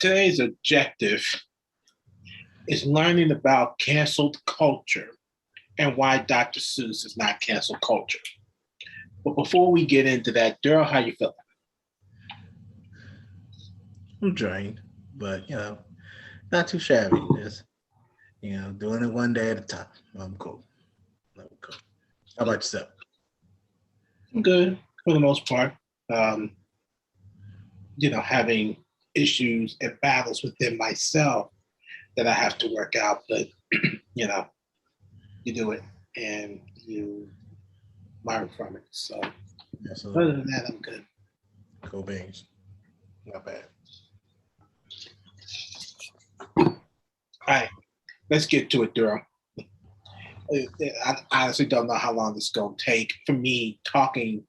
Today's objective is learning about canceled culture and why Dr. Seuss is not cancel culture. But before we get into that, Daryl, how you feeling? I'm drained, but not too shabby. Just doing it one day at a time. I'm cool. I'm cool. How about yourself? I'm good for the most part. Um, Having issues and battles within myself that I have to work out, but you know, you do it and you learn from it. So other Absolutely. than that, I'm good. Cool beans. Not bad. All right, let's get to it, Daryl. I honestly don't know how long this is going to take. For me, talking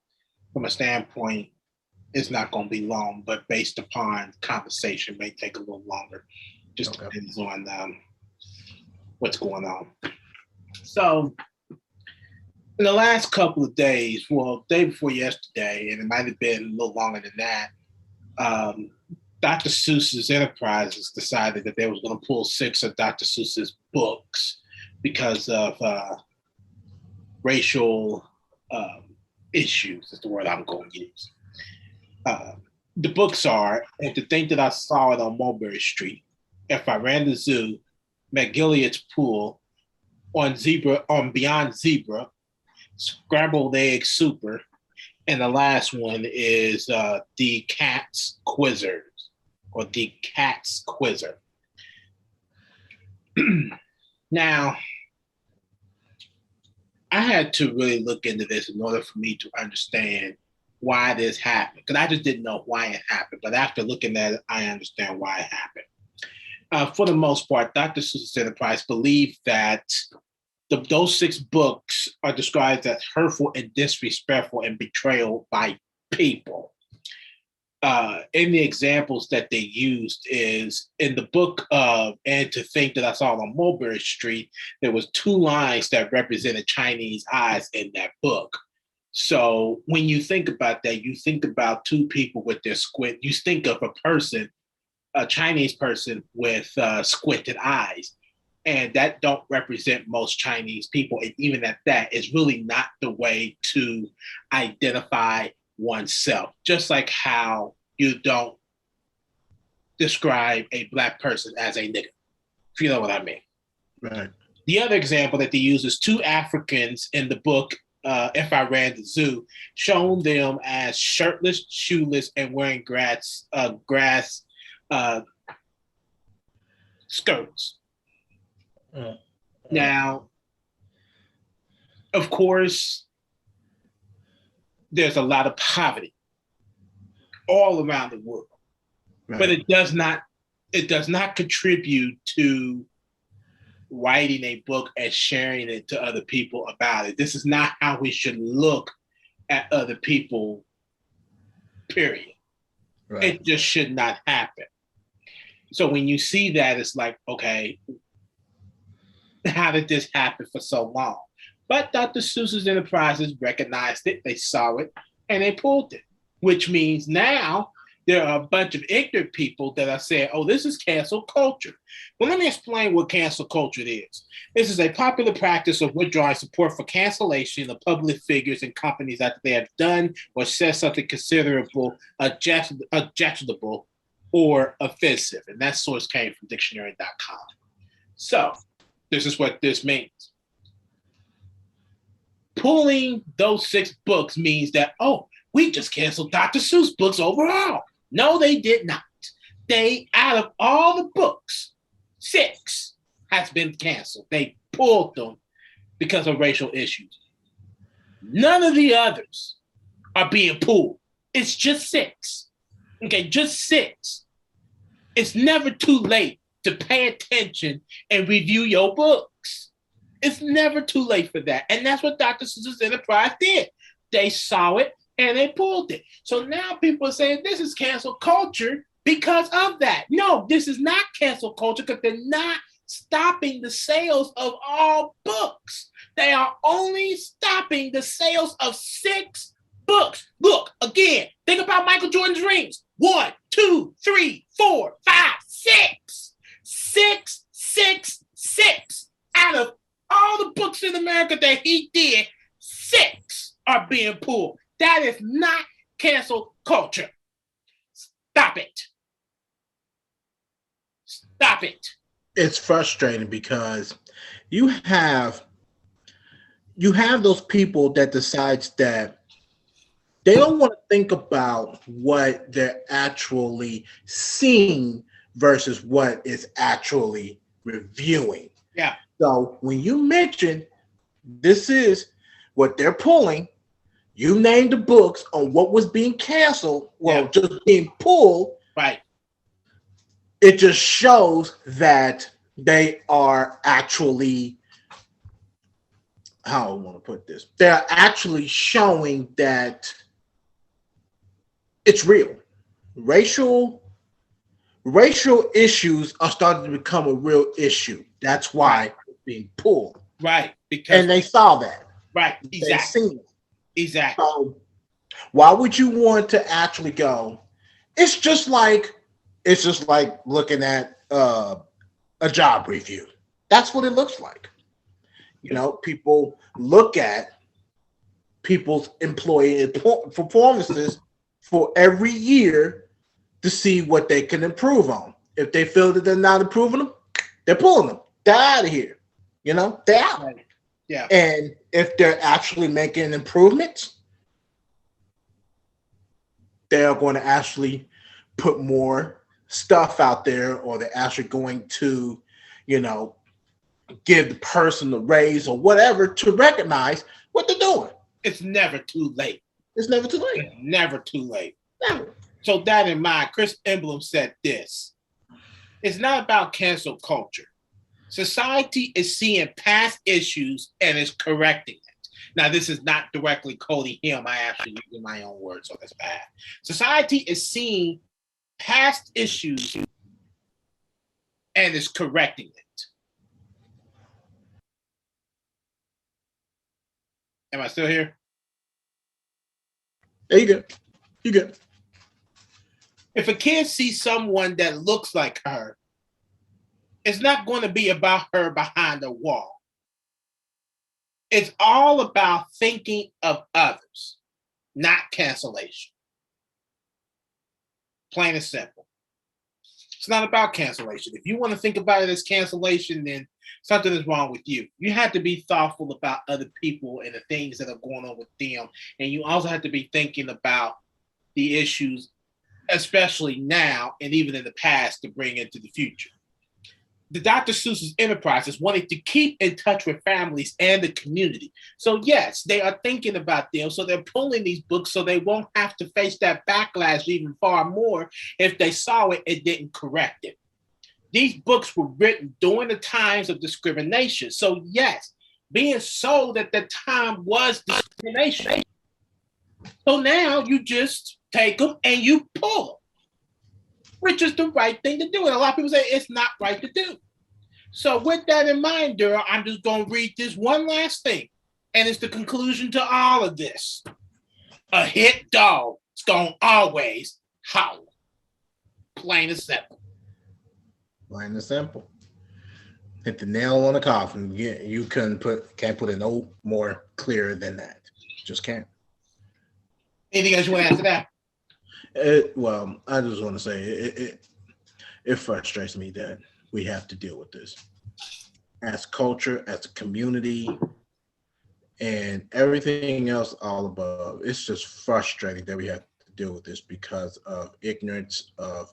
from a standpoint, it's not going to be long, but based upon conversation, may take a little longer. Just Okay. depends on what's going on. So, in the last couple of days, well, day before yesterday, and it might have been a little longer than that, um, Dr. Seuss's Enterprises decided that they was going to pull six of Dr. Seuss's books because of racial issues. Is the word I'm going to use. Uh, the books are, and to think that I saw it on Mulberry Street, If I Ran the Zoo, McGilliard's Pool, on Beyond Zebra, Scrambled Egg Super, and the last one is The Cat's Quizzers or The Cat's Quizzer. Now, I had to really look into this in order for me to understand why this happened, because I just didn't know why it happened. But after looking at it, I understand why it happened. For the most part, Dr. Seuss Enterprise believed that those six books are described as hurtful and disrespectful and betrayal by people. In the examples that they used is in the book of And to Think That I Saw on Mulberry Street, there was two lines that represented Chinese eyes in that book. So when you think about that, you think about two people with their squint. You think of a person, a Chinese person with squinted eyes, and that don't represent most Chinese people. And even at that, is really not the way to identify oneself. Just like how you don't describe a black person as a nigger, if you know what I mean. Right. The other example that they use is two Africans in the book If I Ran the Zoo, shown them as shirtless, shoeless, and wearing grass uh, skirts. Uh, uh, Now, of course, there's a lot of poverty all around the world, but right. it does not contribute to writing a book and sharing it to other people about it. This is not how we should look at other people, period. Right. It just should not happen. So when you see that, it's like, okay, how did this happen for so long? But Dr. Seuss's Enterprises recognized it, they saw it, and they pulled it, which means now there are a bunch of ignorant people that are saying, oh, this is cancel culture. Well, let me explain what cancel culture is. This is a popular practice of withdrawing support for cancellation of public figures and companies after they have done or said something considerable, objectionable, or offensive. And that source came from dictionary.com. So, this is what this means. Pulling those six books means that, oh, we just canceled Dr. Seuss books overall. No, they did not. They, out of all the books, six has been canceled. They pulled them because of racial issues. None of the others are being pulled. It's just six. Okay, just six. It's never too late to pay attention and review your books. It's never too late for that. And that's what Dr. Seuss's Enterprise did. They saw it and they pulled it. So now people are saying this is cancel culture because of that. No, this is not cancel culture because they're not stopping the sales of all books. They are only stopping the sales of six books. Look, again, think about Michael Jordan's rings. 1, 2, 3, 4, 5, Six out of all the books in America that he did, 6 are being pulled. That is not cancel culture. Stop it. Stop it. It's frustrating because you have those people that decides that they don't want to think about what they're actually seeing versus what is actually reviewing. Yeah. So when you mention this is what they're pulling, you named the books on what was being canceled, just being pulled. Right. It just shows that they are actually, how I want to put this, they're actually showing that it's real. Racial issues are starting to become a real issue. That's why it's being pulled. Right. And they saw that. Right. Exactly. They seen it. Exactly. So why would you want to actually go? It's just like looking at a job review. That's what it looks like. You know, people look at people's employee performances for every year to see what they can improve on. If they feel that they're not improving them, they're pulling them. They're out of here. You know, they're out. Right. Yeah. And if they're actually making improvements, they're going to actually put more stuff out there, or they're actually going to, you know, give the person a raise or whatever to recognize what they're doing. It's never too late. It's never too late. It's never too late. Never. So that in mind, Chris Emblem said this. It's not about cancel culture. Society is seeing past issues and is correcting it. Now, this is not directly quoting him. I actually using my own words, so that's bad. Society is seeing past issues and is correcting it. Am I still here? There you go. You good. If a kid sees someone that looks like her, it's not going to be about her behind a wall. It's all about thinking of others, not cancellation. Plain and simple. It's not about cancellation. If you want to think about it as cancellation, then something is wrong with you. You have to be thoughtful about other people and the things that are going on with them. And you also have to be thinking about the issues, especially now and even in the past, to bring into the future. The Dr. Seuss's enterprises wanted to keep in touch with families and the community. So yes, they are thinking about them. So they're pulling these books so they won't have to face that backlash even far more if they saw it and didn't correct it. These books were written during the times of discrimination. So yes, being sold at the time was discrimination. So now you just take them and you pull them, which is the right thing to do. And a lot of people say it's not right to do. So with that in mind, Dura, I'm just going to read this one last thing. And it's the conclusion to all of this. A hit dog is going to always howl. Plain and simple. Plain and simple. Hit the nail on the coffin. You can't put it no more clear than that. Just can't. Anything else you want to add to that? Well, I just want to say it frustrates me that we have to deal with this as culture, as a community, and everything else all above. It's just frustrating that we have to deal with this because of ignorance of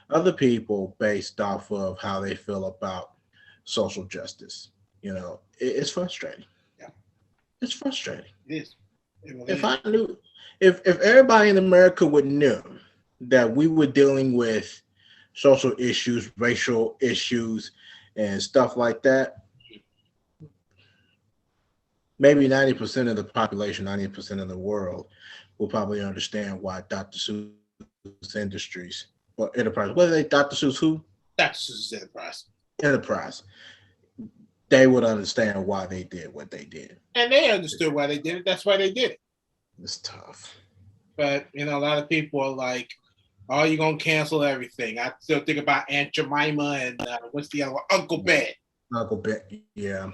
other people based off of how they feel about social justice. You know, it's frustrating. Yeah, it's frustrating. It is. If everybody in America would know that we were dealing with social issues, racial issues, and stuff like that, maybe 90% of the population, 90% of the world will probably understand why Dr. Seuss Industries or Enterprise, whether they Dr. Seuss who? Dr. Seuss Enterprise. Enterprise. They would understand why they did what they did. And they understood why they did it. That's why they did it. It's tough. But, a lot of people are like, Oh, you're gonna cancel everything. I still think about Aunt Jemima and what's the other one? Uncle Ben. Uncle Ben. Yeah.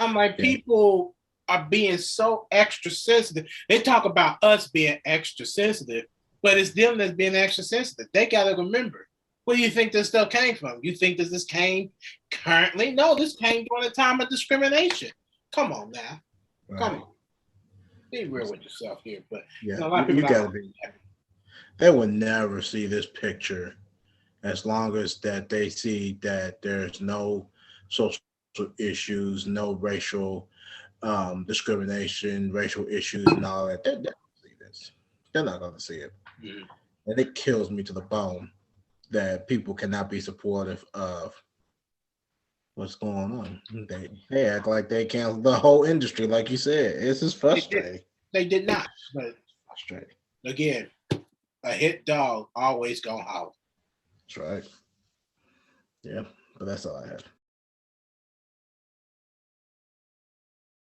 I'm like, Yeah. people are being so extra sensitive. They talk about us being extra sensitive, but it's them that's being extra sensitive. They gotta remember. Where do you think this stuff came from? You think that this came currently? No, this came during the time of discrimination. Come on now. Come Right. on. Be real with yourself here. But Yeah. a lot of You people not gotta gonna be. do that. They will never see this picture as long as that they see that there's no social issues, no racial discrimination, racial issues, and all that. They're not gonna see this. They're not going to see it, Mhm. and it kills me to the bone that people cannot be supportive of what's going on. They act like they cancel the whole industry, like you said. It's just They did. frustrating. They did not. But Frustrating. again, a hit dog always gonna holler. That's right. Yeah, but that's all I have.